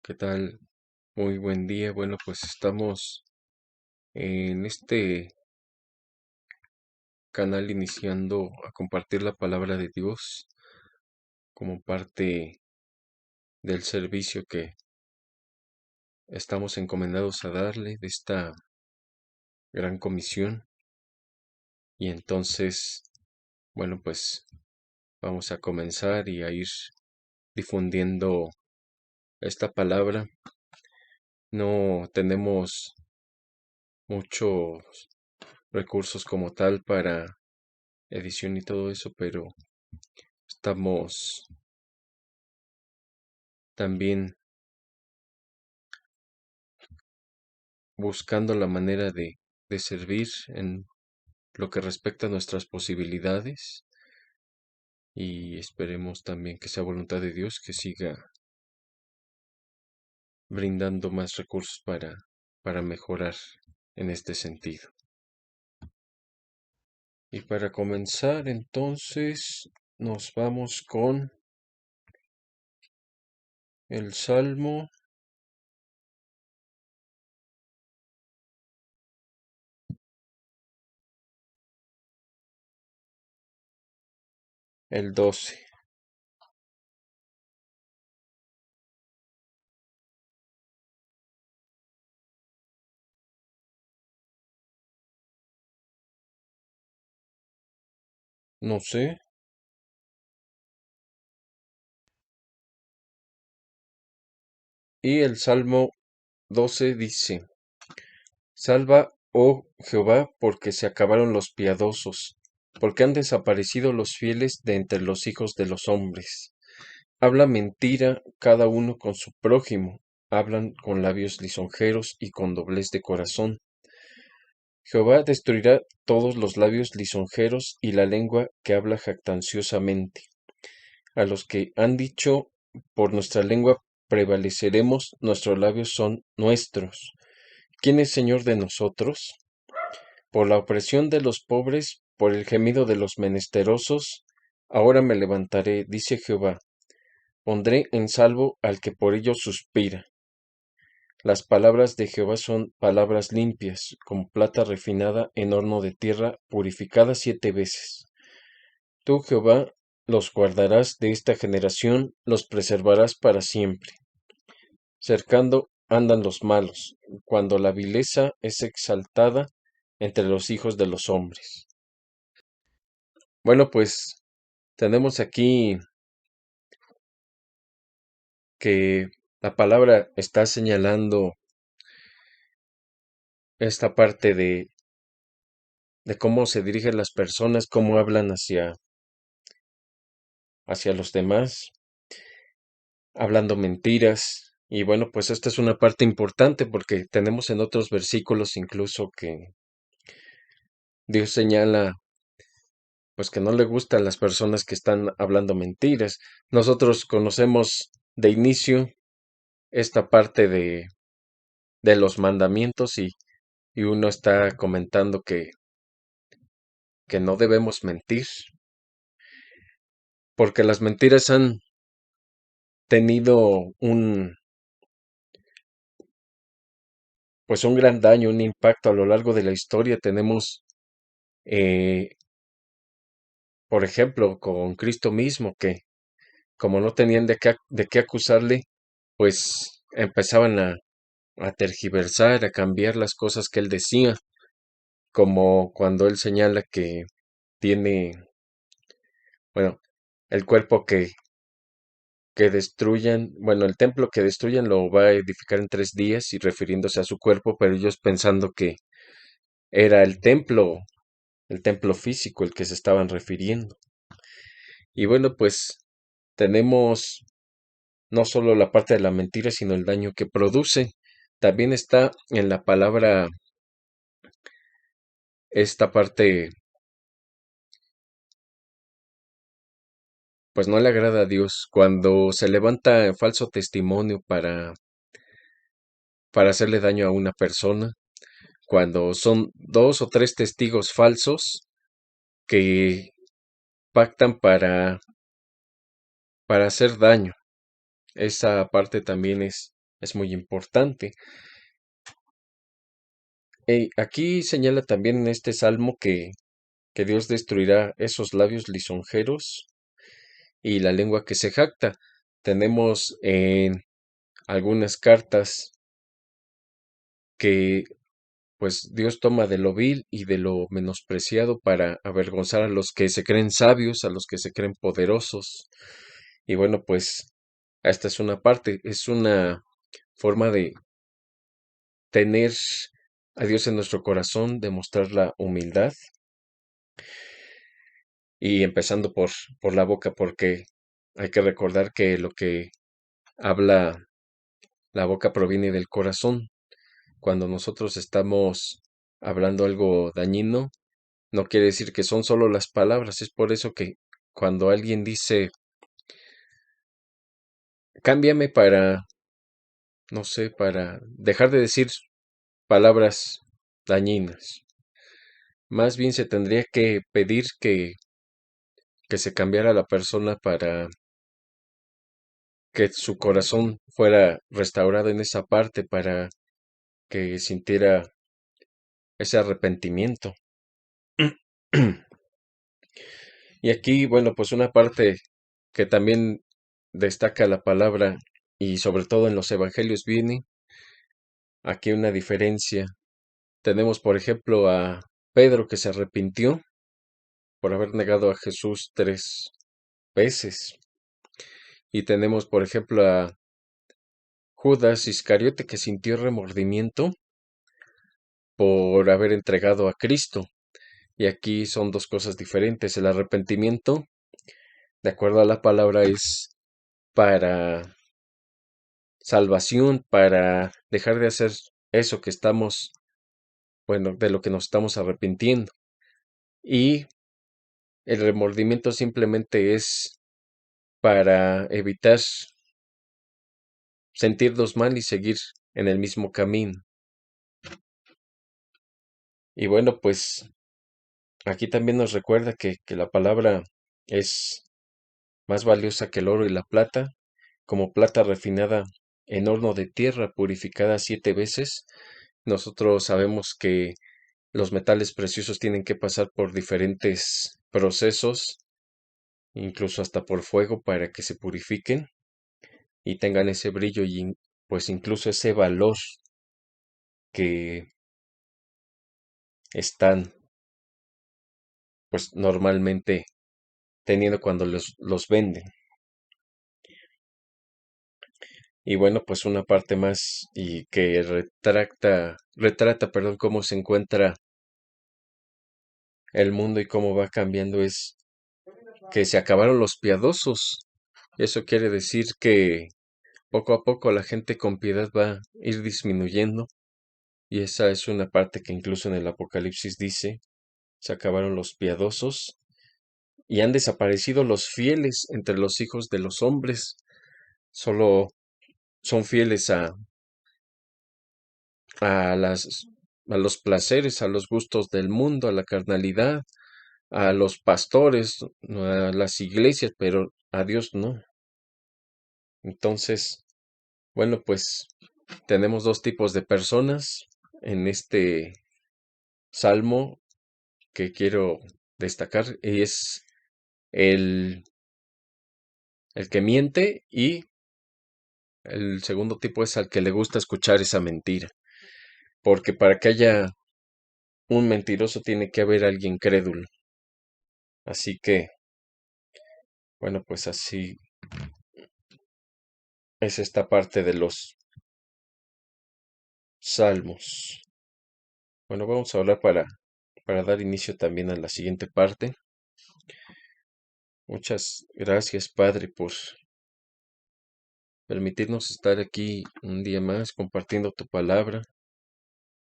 ¿Qué tal? Muy buen día. Bueno, pues estamos en este canal iniciando a compartir la palabra de Dios como parte del servicio que estamos encomendados a darle de esta gran comisión. Y entonces, bueno, pues vamos a comenzar y a ir difundiendo esta palabra. No tenemos muchos recursos como tal para edición y todo eso, pero estamos también buscando la manera de servir en lo que respecta a nuestras posibilidades y esperemos también que sea voluntad de Dios que siga brindando más recursos para mejorar en este sentido. Y para comenzar entonces nos vamos con el Salmo el 12. No sé. Y el Salmo 12 dice: Salva, oh Jehová, porque se acabaron los piadosos, porque han desaparecido los fieles de entre los hijos de los hombres. Habla mentira cada uno con su prójimo, hablan con labios lisonjeros y con doblez de corazón. Jehová destruirá todos los labios lisonjeros y la lengua que habla jactanciosamente. A los que han dicho, por nuestra lengua prevaleceremos, nuestros labios son nuestros. ¿Quién es Señor de nosotros? Por la opresión de los pobres, por el gemido de los menesterosos, ahora me levantaré, dice Jehová. Pondré en salvo al que por ello suspira. Las palabras de Jehová son palabras limpias, como plata refinada en horno de tierra, purificada 7 veces. Tú, Jehová, los guardarás de esta generación, los preservarás para siempre. Cercando andan los malos, cuando la vileza es exaltada entre los hijos de los hombres. Bueno, pues tenemos aquí que la palabra está señalando esta parte de cómo se dirigen las personas, cómo hablan hacia los demás, hablando mentiras. Y bueno, pues esta es una parte importante porque tenemos en otros versículos incluso que Dios señala pues que no le gustan las personas que están hablando mentiras. Nosotros conocemos de inicio esta parte de los mandamientos y uno está comentando que no debemos mentir, porque las mentiras han tenido pues un gran daño, un impacto a lo largo de la historia. Tenemos, eh, por ejemplo, con Cristo mismo, que como no tenían de qué acusarle, pues empezaban a tergiversar, a cambiar las cosas que él decía, como cuando él señala que tiene, bueno, el cuerpo que destruyan, bueno, el templo que destruyan lo va a edificar en 3 días y refiriéndose a su cuerpo, pero ellos pensando que era el templo físico el que se estaban refiriendo. Y bueno, pues tenemos no solo la parte de la mentira, sino el daño que produce. También está en la palabra esta parte, pues no le agrada a Dios cuando se levanta falso testimonio para hacerle daño a una persona, cuando son 2 o 3 testigos falsos que pactan para hacer daño. Esa parte también es es muy importante. Aquí señala también en este salmo que Dios destruirá esos labios lisonjeros y la lengua que se jacta. Tenemos en algunas cartas que pues Dios toma de lo vil y de lo menospreciado para avergonzar a los que se creen sabios, a los que se creen poderosos. Y bueno, pues esta es una parte, es una forma de tener a Dios en nuestro corazón, demostrar la humildad y empezando por la boca, porque hay que recordar que lo que habla la boca proviene del corazón. Cuando nosotros estamos hablando algo dañino, no quiere decir que son solo las palabras. Es por eso que cuando alguien dice, cámbiame para, no sé, para dejar de decir palabras dañinas, más bien se tendría que pedir que se cambiara la persona para que su corazón fuera restaurado en esa parte, para que sintiera ese arrepentimiento. Y aquí, bueno, pues una parte que también destaca la palabra y sobre todo en los evangelios viene aquí una diferencia. Tenemos, por ejemplo, a Pedro que se arrepintió por haber negado a Jesús 3 veces. Y tenemos, por ejemplo, a Judas Iscariote que sintió remordimiento por haber entregado a Cristo. Y aquí son dos cosas diferentes. El arrepentimiento, de acuerdo a la palabra, es para salvación, para dejar de hacer eso que estamos, bueno, de lo que nos estamos arrepintiendo. Y el remordimiento simplemente es para evitar sentirnos mal y seguir en el mismo camino. Y bueno, pues aquí también nos recuerda que la palabra es más valiosa que el oro y la plata, como plata refinada en horno de tierra, purificada 7 veces. Nosotros sabemos que los metales preciosos tienen que pasar por diferentes procesos, incluso hasta por fuego, para que se purifiquen y tengan ese brillo y pues incluso ese valor que están pues normalmente teniendo cuando los venden. Y bueno, pues una parte más y que retrata, perdón, cómo se encuentra el mundo y cómo va cambiando es que se acabaron los piadosos. Eso quiere decir que poco a poco la gente con piedad va a ir disminuyendo y esa es una parte que incluso en el Apocalipsis dice, se acabaron los piadosos y han desaparecido los fieles entre los hijos de los hombres. Solo son fieles a las, a los placeres, a los gustos del mundo, a la carnalidad, a los pastores, a las iglesias, pero a Dios no. Entonces, bueno, pues tenemos dos tipos de personas en este salmo que quiero destacar y es el, el que miente y el segundo tipo es al que le gusta escuchar esa mentira, porque para que haya un mentiroso tiene que haber alguien crédulo. Así que, bueno, pues así es esta parte de los salmos. Bueno, vamos a hablar para dar inicio también a la siguiente parte. Muchas gracias, Padre, por permitirnos estar aquí un día más compartiendo tu palabra,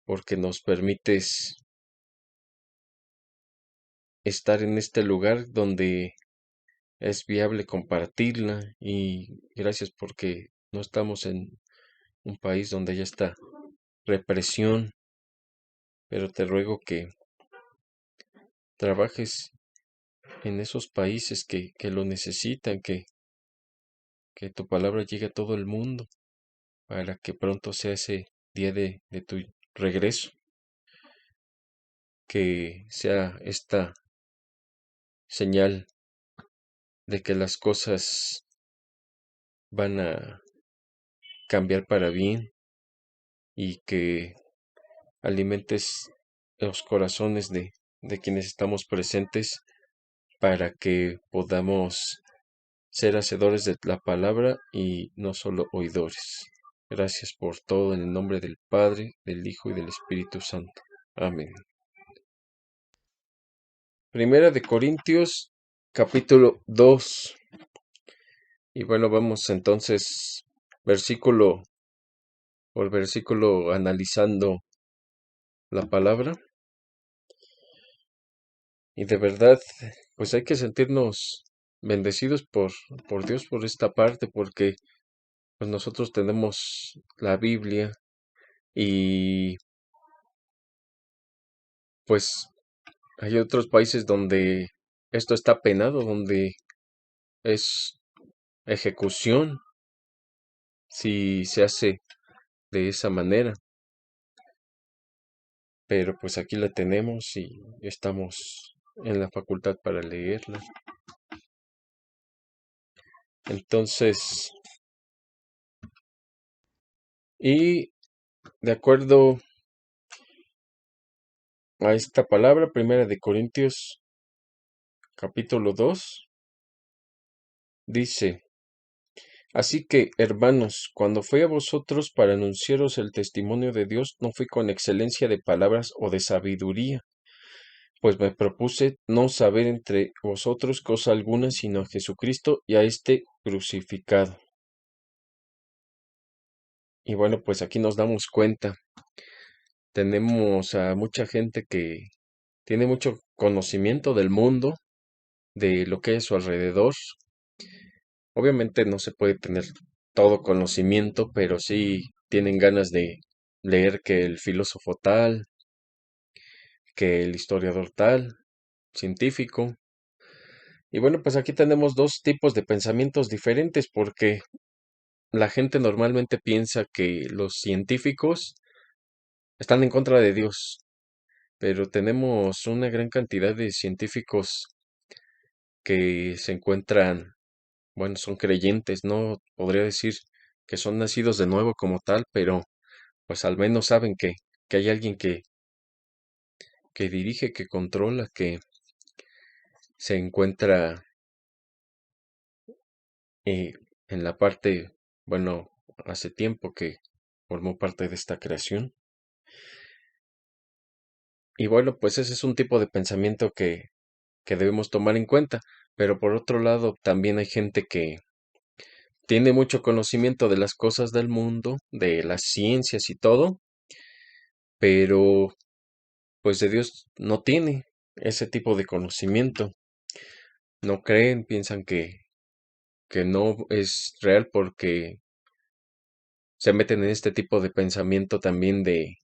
porque nos permites estar en este lugar donde es viable compartirla y gracias porque no estamos en un país donde haya esta represión, pero te ruego que trabajes en esos países que lo necesitan, que tu palabra llegue a todo el mundo para que pronto sea ese día de tu regreso, que sea esta señal de que las cosas van a cambiar para bien y que alimentes los corazones de quienes estamos presentes para que podamos ser hacedores de la palabra y no solo oidores. Gracias por todo en el nombre del Padre, del Hijo y del Espíritu Santo. Amén. Primera de Corintios, capítulo 2. Y bueno, vamos entonces versículo por versículo analizando la palabra. Y de verdad, pues hay que sentirnos bendecidos por Dios por esta parte, porque pues nosotros tenemos la Biblia y pues hay otros países donde esto está penado, donde es ejecución si se hace de esa manera. Pero pues aquí la tenemos y estamos en la facultad para leerla. Entonces, y de acuerdo a esta palabra, Primera de Corintios capítulo 2 dice: Así que, hermanos, cuando fui a vosotros para anunciaros el testimonio de Dios, no fui con excelencia de palabras o de sabiduría, pues me propuse no saber entre vosotros cosa alguna sino a Jesucristo y a este crucificado. Y bueno, pues aquí nos damos cuenta, tenemos a mucha gente que tiene mucho conocimiento del mundo, de lo que hay a su alrededor. Obviamente no se puede tener todo conocimiento, pero sí tienen ganas de leer que el filósofo tal, que el historiador tal, científico. Y bueno, pues aquí tenemos dos tipos de pensamientos diferentes porque la gente normalmente piensa que los científicos están en contra de Dios, pero tenemos una gran cantidad de científicos que se encuentran, bueno, son creyentes, no podría decir que son nacidos de nuevo como tal, pero pues al menos saben que hay alguien que dirige, que controla, que se encuentra eh, en la parte, bueno, hace tiempo que formó parte de esta creación. Y bueno, pues ese es un tipo de pensamiento que debemos tomar en cuenta, pero por otro lado también hay gente que tiene mucho conocimiento de las cosas del mundo, de las ciencias y todo, pero pues de Dios no tiene ese tipo de conocimiento. No creen, piensan que no es real porque se meten en este tipo de pensamiento también de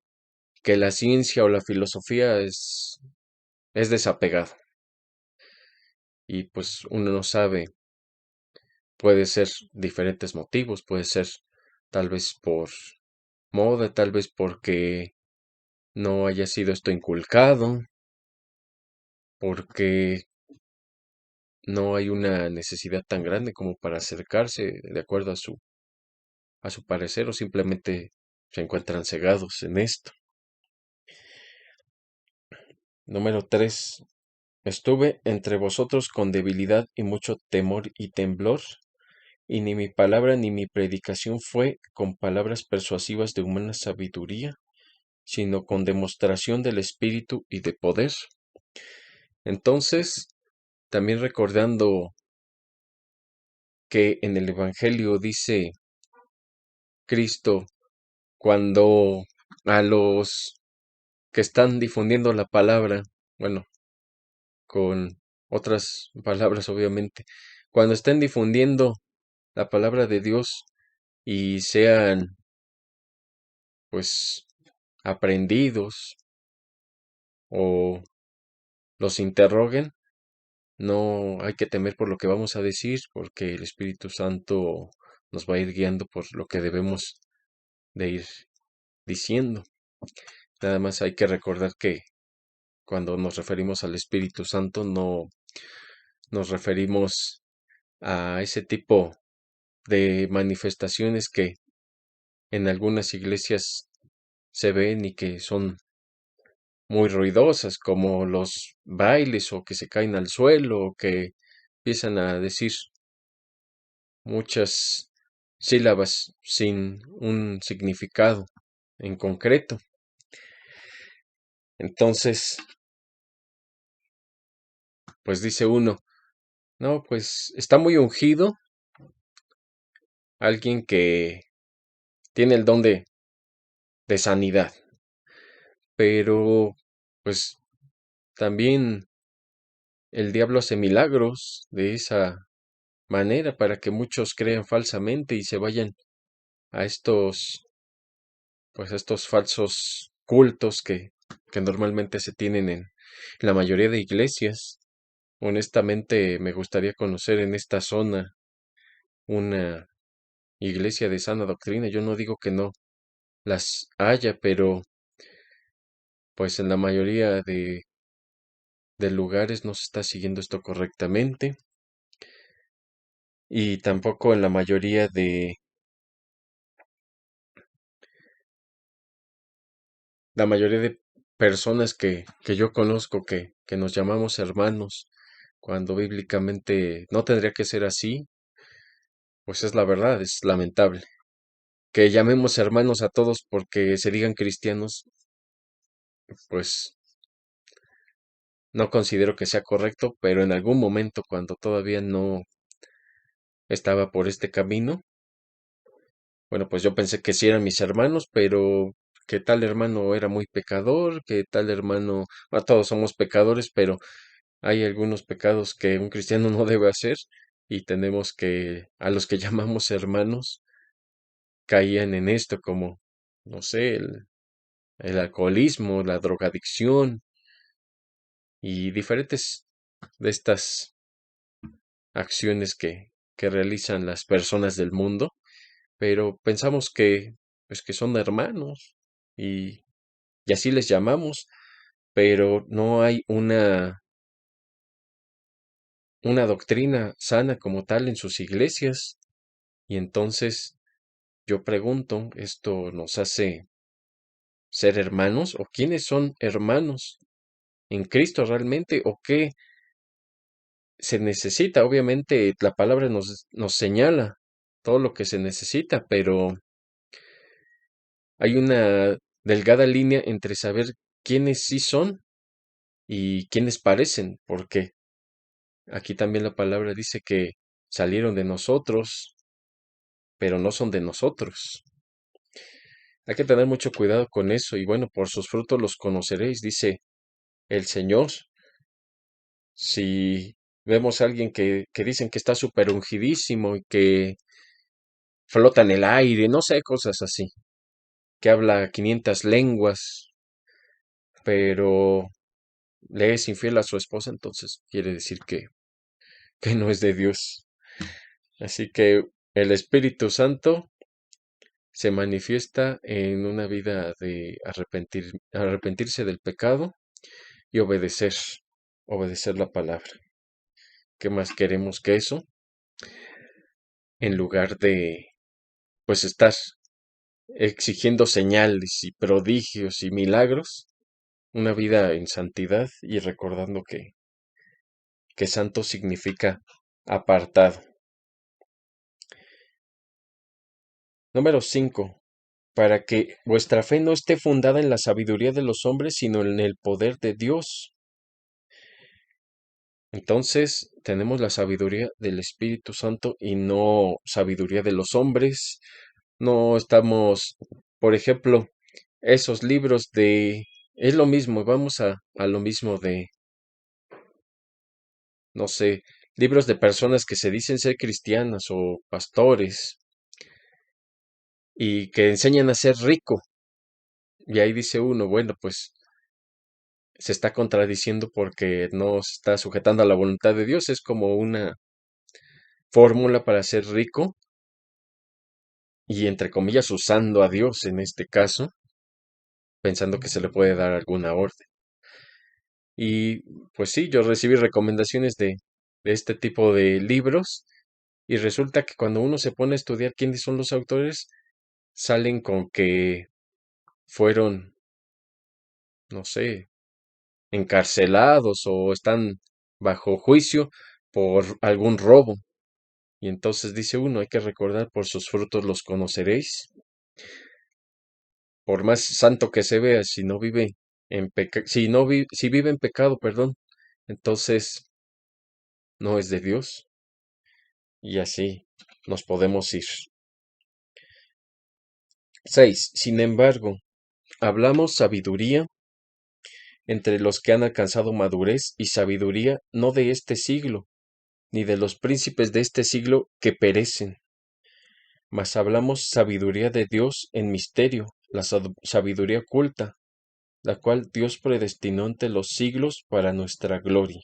que la ciencia o la filosofía es desapegado. Y pues uno no sabe, puede ser diferentes motivos, puede ser tal vez por moda, tal vez porque no haya sido esto inculcado, porque no hay una necesidad tan grande como para acercarse de acuerdo a su parecer o simplemente se encuentran cegados en esto. Número 3. Estuve entre vosotros con debilidad y mucho temor y temblor, y ni mi palabra ni mi predicación fue con palabras persuasivas de humana sabiduría, sino con demostración del Espíritu y de poder. Entonces, también recordando que en el Evangelio dice Cristo, cuando a los que están difundiendo la palabra, bueno, con otras palabras obviamente, cuando estén difundiendo la palabra de Dios y sean pues aprendidos o los interroguen, no hay que temer por lo que vamos a decir, porque el Espíritu Santo nos va a ir guiando por lo que debemos de ir diciendo. Nada más hay que recordar que cuando nos referimos al Espíritu Santo no nos referimos a ese tipo de manifestaciones que en algunas iglesias se ven y que son muy ruidosas, como los bailes o que se caen al suelo o que empiezan a decir muchas sílabas sin un significado en concreto. Entonces, pues dice uno, no, pues está muy ungido alguien que tiene el don de sanidad, pero pues también el diablo hace milagros de esa manera para que muchos crean falsamente y se vayan a estos, pues a estos falsos cultos que normalmente se tienen en la mayoría de iglesias. Honestamente, me gustaría conocer en esta zona una iglesia de sana doctrina. Yo no digo que no las haya, pero pues en la mayoría de lugares no se está siguiendo esto correctamente y tampoco en la mayoría de personas que yo conozco que nos llamamos hermanos, cuando bíblicamente no tendría que ser así, pues es la verdad, es lamentable. Que llamemos hermanos a todos porque se digan cristianos, pues no considero que sea correcto, pero en algún momento cuando todavía no estaba por este camino, bueno, pues yo pensé que sí eran mis hermanos, pero que tal hermano era muy pecador, que tal hermano, todos somos pecadores, pero hay algunos pecados que un cristiano no debe hacer y tenemos que, a los que llamamos hermanos, caían en esto como, no sé, el alcoholismo, la drogadicción y diferentes de estas acciones que realizan las personas del mundo, pero pensamos que, pues que son hermanos y, y así les llamamos, pero no hay una doctrina sana como tal en sus iglesias. Y entonces yo pregunto, ¿esto nos hace ser hermanos? ¿O quiénes son hermanos en Cristo realmente? ¿O qué se necesita? Obviamente la palabra nos señala todo lo que se necesita, pero hay una delgada línea entre saber quiénes sí son y quiénes parecen, porque aquí también la palabra dice que salieron de nosotros, pero no son de nosotros. Hay que tener mucho cuidado con eso y bueno, por sus frutos los conoceréis, dice el Señor. Si vemos a alguien que dicen que está súper ungidísimo y que flota en el aire, no sé, cosas así, que habla 500 lenguas, pero le es infiel a su esposa, entonces quiere decir que no es de Dios. Así que el Espíritu Santo se manifiesta en una vida de arrepentirse del pecado y obedecer la palabra. ¿Qué más queremos que eso? En lugar de, pues, estar exigiendo señales y prodigios y milagros, una vida en santidad y recordando que santo significa apartado. Número 5. Para que vuestra fe no esté fundada en la sabiduría de los hombres, sino en el poder de Dios. Entonces, tenemos la sabiduría del Espíritu Santo y no sabiduría de los hombres. No estamos, por ejemplo, esos libros de... Es lo mismo, vamos a lo mismo de, no sé, libros de personas que se dicen ser cristianas o pastores y que enseñan a ser rico. Y ahí dice uno, bueno, pues se está contradiciendo porque no se está sujetando a la voluntad de Dios. Es como una fórmula para ser rico y entre comillas usando a Dios en este caso, pensando que se le puede dar alguna orden. Y pues sí, yo recibí recomendaciones de este tipo de libros y resulta que cuando uno se pone a estudiar quiénes son los autores, salen con que fueron, no sé, encarcelados o están bajo juicio por algún robo. Y entonces dice uno, hay que recordar, por sus frutos los conoceréis. Por más santo que se vea, si no vive en si no si vive en pecado, perdón, entonces no es de Dios. Y así nos podemos ir. 6. Sin embargo, hablamos sabiduría entre los que han alcanzado madurez y sabiduría no de este siglo, ni de los príncipes de este siglo que perecen, mas hablamos sabiduría de Dios en misterio, la sabiduría oculta, la cual Dios predestinó ante los siglos para nuestra gloria,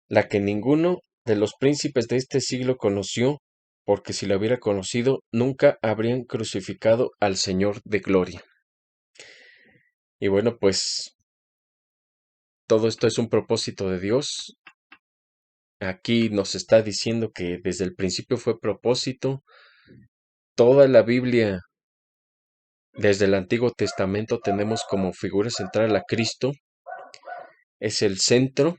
la que ninguno de los príncipes de este siglo conoció, porque si la hubiera conocido, nunca habrían crucificado al Señor de gloria. Y bueno, pues todo esto es un propósito de Dios. Aquí nos está diciendo que desde el principio fue propósito. Toda la Biblia, desde el Antiguo Testamento, tenemos como figura central a Cristo. Es el centro.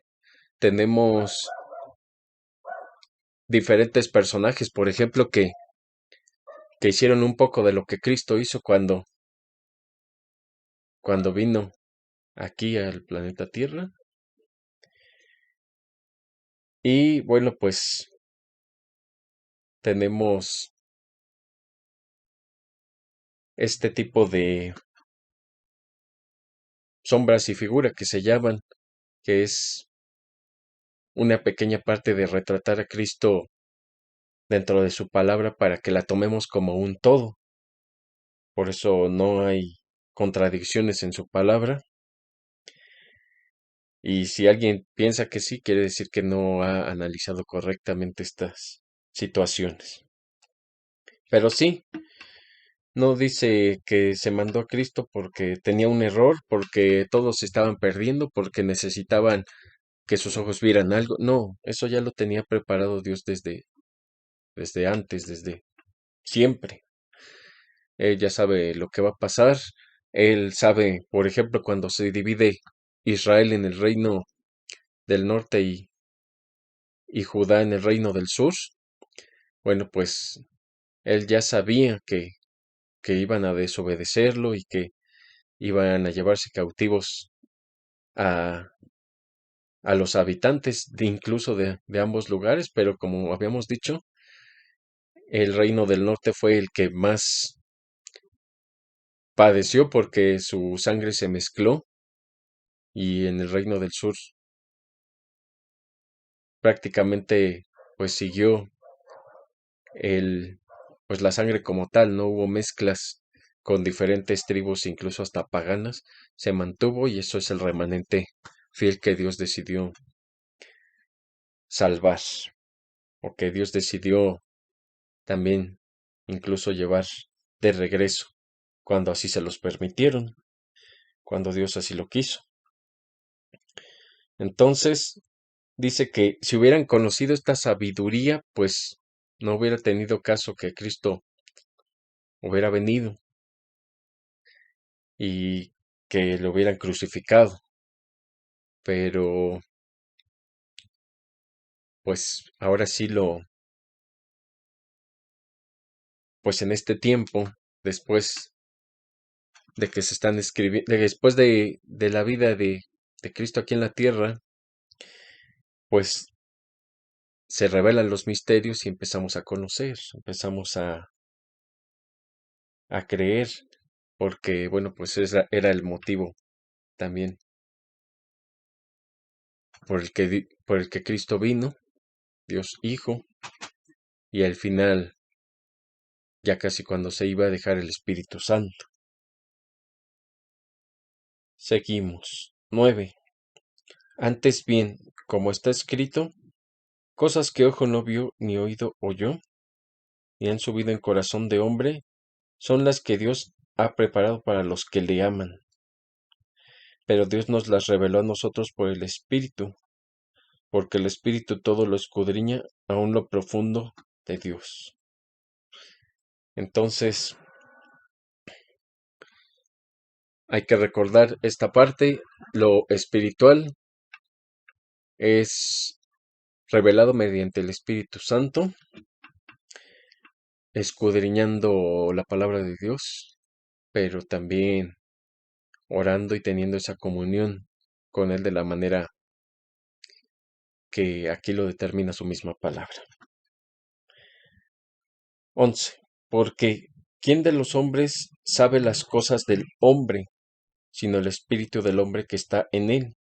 Tenemos diferentes personajes, por ejemplo, que hicieron un poco de lo que Cristo hizo cuando vino aquí al planeta Tierra. Y bueno, pues tenemos este tipo de sombras y figura que se llaman, que es una pequeña parte de retratar a Cristo dentro de su palabra para que la tomemos como un todo. Por eso no hay contradicciones en su palabra. Y si alguien piensa que sí, quiere decir que no ha analizado correctamente estas situaciones. Pero sí, no dice que se mandó a Cristo porque tenía un error, porque todos se estaban perdiendo, porque necesitaban que sus ojos vieran algo. No, eso ya lo tenía preparado Dios desde antes, desde siempre. Él ya sabe lo que va a pasar. Él sabe, por ejemplo, cuando se divide Israel en el reino del norte y Judá en el reino del sur. Bueno, pues él ya sabía que iban a desobedecerlo y que iban a llevarse cautivos a, a los habitantes de incluso de ambos lugares, pero como habíamos dicho, el reino del norte fue el que más padeció porque su sangre se mezcló y en el reino del sur prácticamente pues siguió el pues la sangre como tal, no hubo mezclas con diferentes tribus, incluso hasta paganas, se mantuvo y eso es el remanente fiel que Dios decidió salvar, o que Dios decidió también incluso llevar de regreso, cuando así se los permitieron, cuando Dios así lo quiso. Entonces, dice que si hubieran conocido esta sabiduría, pues no hubiera tenido caso que Cristo hubiera venido y que lo hubieran crucificado. Pero, pues ahora sí pues en este tiempo, después de que se están escribiendo, después de la vida de Cristo aquí en la tierra, pues se revelan los misterios y empezamos a conocer, empezamos a creer, porque, bueno, pues ese era el motivo también por el que Cristo vino, Dios Hijo, y al final, ya casi cuando se iba a dejar el Espíritu Santo. Seguimos. 9. Antes bien, como está escrito, cosas que ojo no vio ni oído oyó, y han subido en corazón de hombre son las que Dios ha preparado para los que le aman. Pero Dios nos las reveló a nosotros por el Espíritu, porque el Espíritu todo lo escudriña aún lo profundo de Dios. Entonces, hay que recordar esta parte, lo espiritual es revelado mediante el Espíritu Santo, escudriñando la palabra de Dios, pero también orando y teniendo esa comunión con Él de la manera que aquí lo determina su misma palabra. 11. Porque ¿quién de los hombres sabe las cosas del hombre, sino el espíritu del hombre que está en él?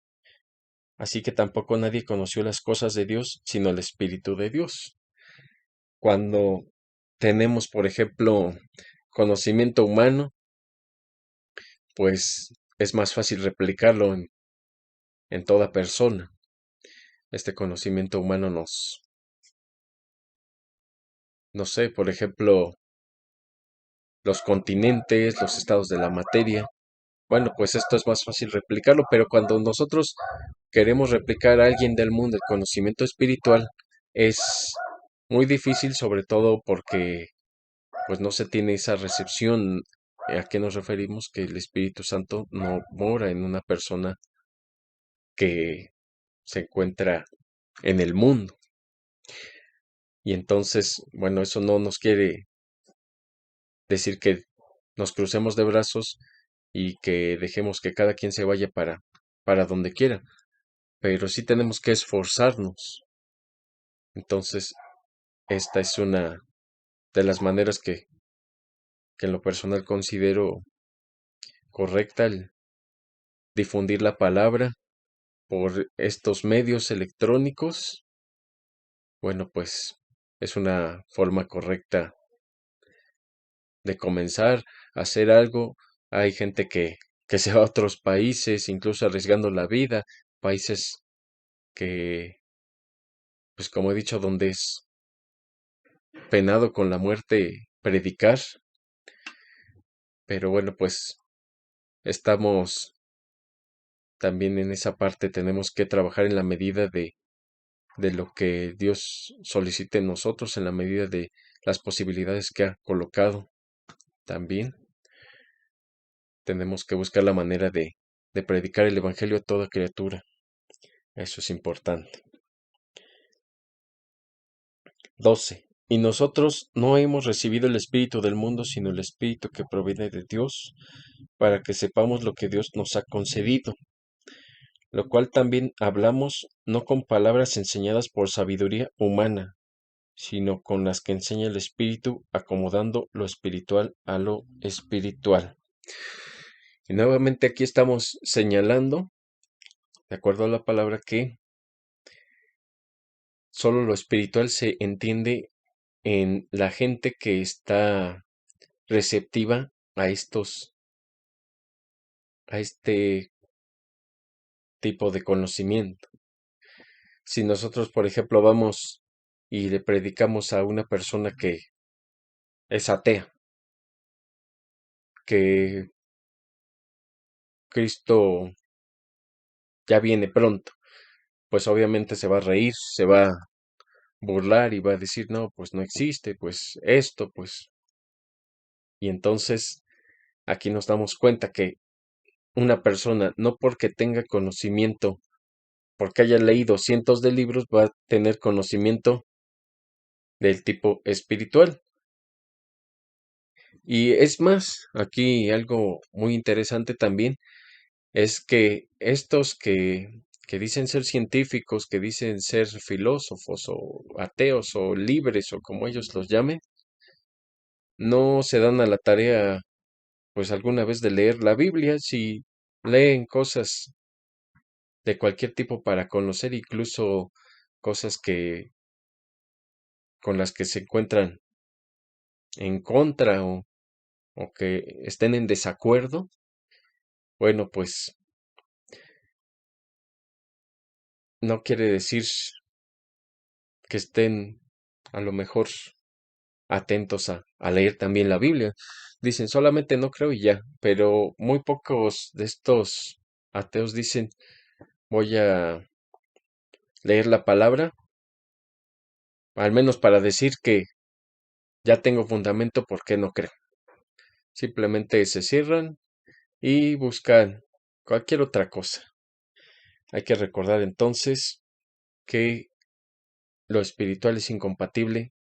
Así que tampoco nadie conoció las cosas de Dios, sino el espíritu de Dios. Cuando tenemos, por ejemplo, conocimiento humano, pues es más fácil replicarlo en toda persona. Este conocimiento humano no sé, por ejemplo, los continentes, los estados de la materia. Bueno, pues esto es más fácil replicarlo, pero cuando nosotros queremos replicar a alguien del mundo el conocimiento espiritual, es muy difícil, sobre todo porque pues no se tiene esa recepción. ¿A qué nos referimos? Que el Espíritu Santo no mora en una persona que se encuentra en el mundo. Y entonces, bueno, eso no nos quiere decir que nos crucemos de brazos y que dejemos que cada quien se vaya para donde quiera, pero sí tenemos que esforzarnos. Entonces, esta es una de las maneras que en lo personal considero correcta, el difundir la palabra por estos medios electrónicos. Bueno, pues es una forma correcta de comenzar a hacer algo. Hay gente que se va a otros países, incluso arriesgando la vida, países que, pues como he dicho, donde es penado con la muerte predicar, pero bueno, pues estamos también en esa parte, tenemos que trabajar en la medida de lo que Dios solicite en nosotros, en la medida de las posibilidades que ha colocado también. Tenemos que buscar la manera de predicar el Evangelio a toda criatura. Eso es importante. 12. Y nosotros no hemos recibido el Espíritu del mundo, sino el Espíritu que proviene de Dios, para que sepamos lo que Dios nos ha concedido, lo cual también hablamos no con palabras enseñadas por sabiduría humana, sino con las que enseña el Espíritu, acomodando lo espiritual a lo espiritual. Y nuevamente aquí estamos señalando, de acuerdo a la palabra, que solo lo espiritual se entiende en la gente que está receptiva a este tipo de conocimiento. Si nosotros, por ejemplo, vamos y le predicamos a una persona que es atea, que Cristo ya viene pronto, pues obviamente se va a reír, se va a burlar y va a decir, no, pues no existe, pues esto, pues. Y entonces aquí nos damos cuenta que una persona, no porque tenga conocimiento, porque haya leído cientos de libros, va a tener conocimiento del tipo espiritual. Y es más, aquí algo muy interesante también es que estos que dicen ser científicos, que dicen ser filósofos o ateos o libres o como ellos los llamen, no se dan a la tarea pues alguna vez de leer la Biblia, si leen cosas de cualquier tipo para conocer incluso cosas que con las que se encuentran en contra o que estén en desacuerdo, bueno, pues no quiere decir que estén a lo mejor atentos a leer también la Biblia. Dicen, solamente no creo y ya, pero muy pocos de estos ateos dicen, voy a leer la palabra, al menos para decir que ya tengo fundamento por qué no creo. Simplemente se cierran y buscan cualquier otra cosa. Hay que recordar entonces que lo espiritual es incompatible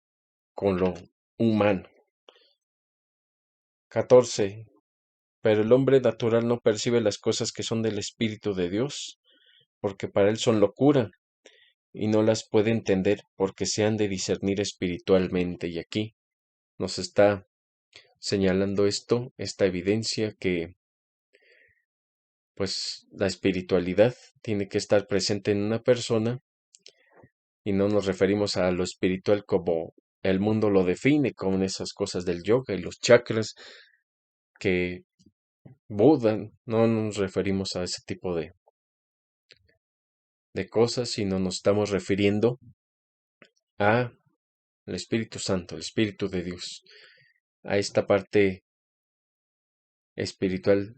con lo humano. 14. Pero el hombre natural no percibe las cosas que son del Espíritu de Dios, porque para él son locura, y no las puede entender porque se han de discernir espiritualmente. Y aquí nos está señalando esto, esta evidencia que pues la espiritualidad tiene que estar presente en una persona y no nos referimos a lo espiritual como el mundo lo define, con esas cosas del yoga y los chakras que Buda, no nos referimos a ese tipo de cosas, sino nos estamos refiriendo a el Espíritu Santo, el Espíritu de Dios, a esta parte espiritual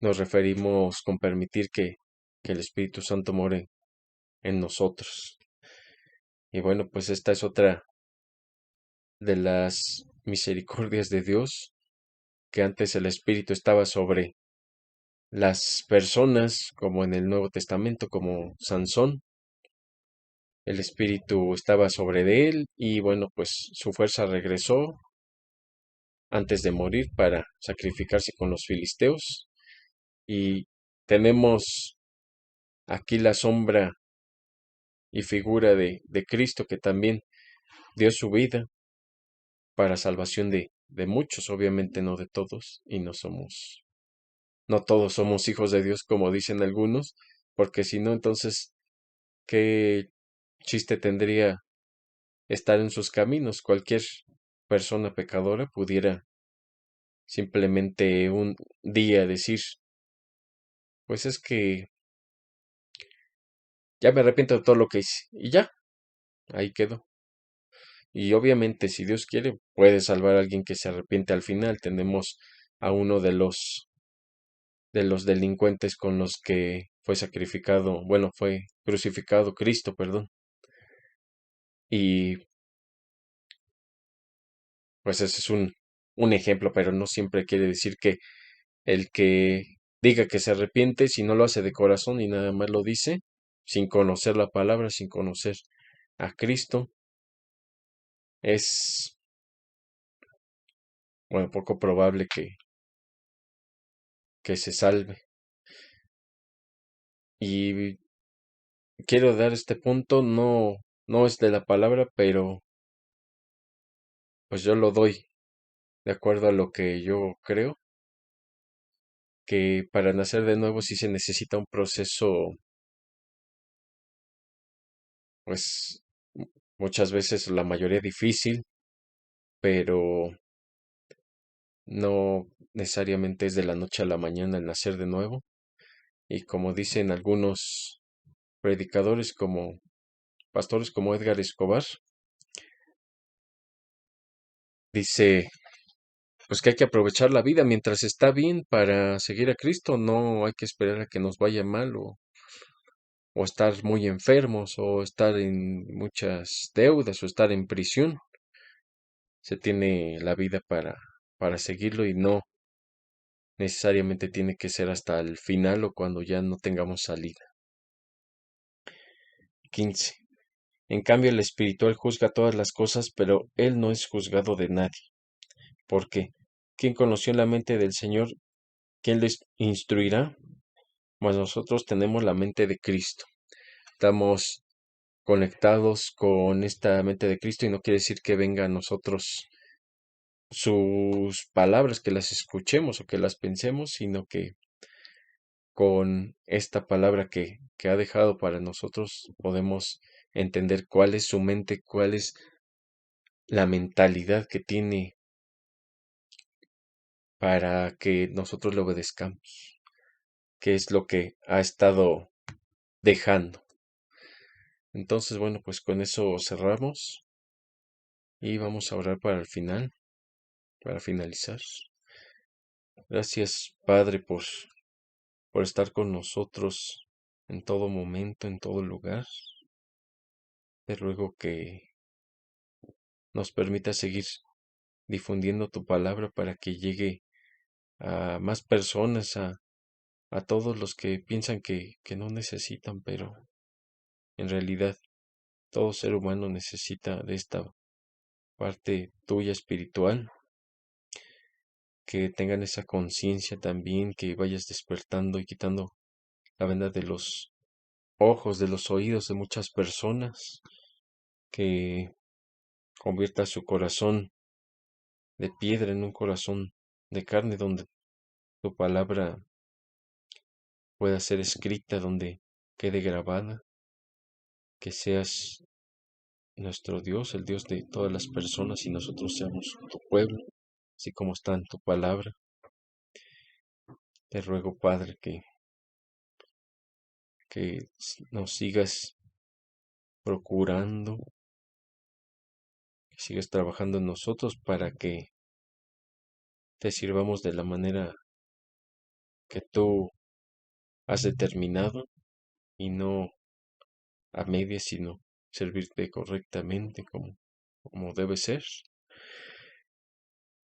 nos referimos con permitir que el Espíritu Santo more en nosotros. Y bueno, pues esta es otra de las misericordias de Dios, que antes el Espíritu estaba sobre las personas, como en el Nuevo Testamento, como Sansón. El Espíritu estaba sobre de él y bueno, pues su fuerza regresó antes de morir para sacrificarse con los filisteos. Y tenemos aquí la sombra y figura de Cristo que también dio su vida para salvación de muchos, obviamente no de todos, y no todos somos hijos de Dios como dicen algunos, porque si no, entonces, ¿qué chiste tendría estar en sus caminos? Cualquier persona pecadora pudiera simplemente un día decir, pues es que ya me arrepiento de todo lo que hice, y ya, ahí quedó. Y obviamente, si Dios quiere, puede salvar a alguien que se arrepiente al final. Tenemos a uno de los delincuentes con los que fue sacrificado, bueno, fue crucificado Cristo, perdón. Y pues ese es un ejemplo, pero no siempre quiere decir que el que diga que se arrepiente, si no lo hace de corazón y nada más lo dice, sin conocer la palabra, sin conocer a Cristo, es, bueno, poco probable que se salve. Y quiero dar este punto, no es de la palabra, pero pues yo lo doy de acuerdo a lo que yo creo, que para nacer de nuevo sí se necesita un proceso, pues muchas veces la mayoría difícil, pero no necesariamente es de la noche a la mañana el nacer de nuevo. Y como dicen algunos predicadores como pastores como Edgar Escobar, dice pues que hay que aprovechar la vida mientras está bien para seguir a Cristo, no hay que esperar a que nos vaya mal o estar muy enfermos o estar en muchas deudas o estar en prisión. Se tiene la vida para seguirlo y no necesariamente tiene que ser hasta el final o cuando ya no tengamos salida. 15. En cambio, el espiritual juzga todas las cosas, pero él no es juzgado de nadie. ¿Por qué? ¿Quién conoció la mente del Señor? ¿Quién les instruirá? Pues nosotros tenemos la mente de Cristo. Estamos conectados con esta mente de Cristo y no quiere decir que venga a nosotros sus palabras, que las escuchemos o que las pensemos, sino que con esta palabra que ha dejado para nosotros podemos entender cuál es su mente, cuál es la mentalidad que tiene para que nosotros le obedezcamos, qué es lo que ha estado dejando. Entonces, bueno, pues con eso cerramos. Y vamos a orar para el final, para finalizar. Gracias, Padre, por estar con nosotros en todo momento, en todo lugar. Te ruego que nos permita seguir difundiendo tu palabra para que llegue a más personas, a todos los que piensan que no necesitan, pero en realidad todo ser humano necesita de esta parte tuya espiritual, que tengan esa conciencia también, que vayas despertando y quitando la venda de los ojos, de los oídos de muchas personas, que convierta su corazón de piedra en un corazón de carne, donde tu palabra pueda ser escrita, donde quede grabada, que seas nuestro Dios, el Dios de todas las personas, y nosotros seamos tu pueblo, así como está en tu palabra. Te ruego, Padre, que nos sigas procurando, que sigas trabajando en nosotros para que te sirvamos de la manera que tú has determinado, y no a medias, sino servirte correctamente como debe ser,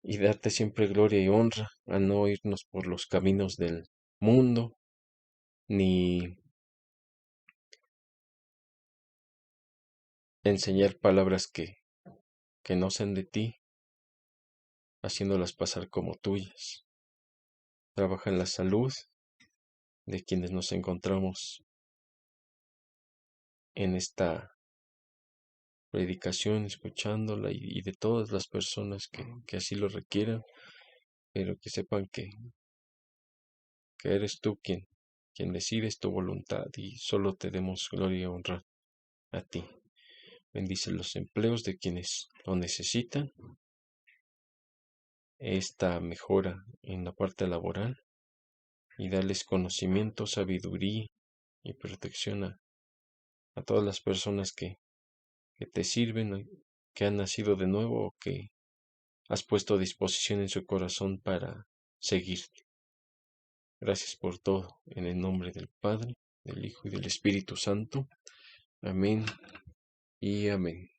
y darte siempre gloria y honra, a no irnos por los caminos del mundo, ni enseñar palabras que no sean de ti, haciéndolas pasar como tuyas. Trabaja en la salud de quienes nos encontramos en esta predicación, escuchándola, y de todas las personas que así lo requieran, pero que sepan que eres tú quien decides tu voluntad, y solo te demos gloria y honra a ti. Bendice los empleos de quienes lo necesitan, esta mejora en la parte laboral, y darles conocimiento, sabiduría y protección a todas las personas que te sirven, que han nacido de nuevo, o que has puesto a disposición en su corazón para seguirte. Gracias por todo, en el nombre del Padre, del Hijo y del Espíritu Santo. Amén y amén.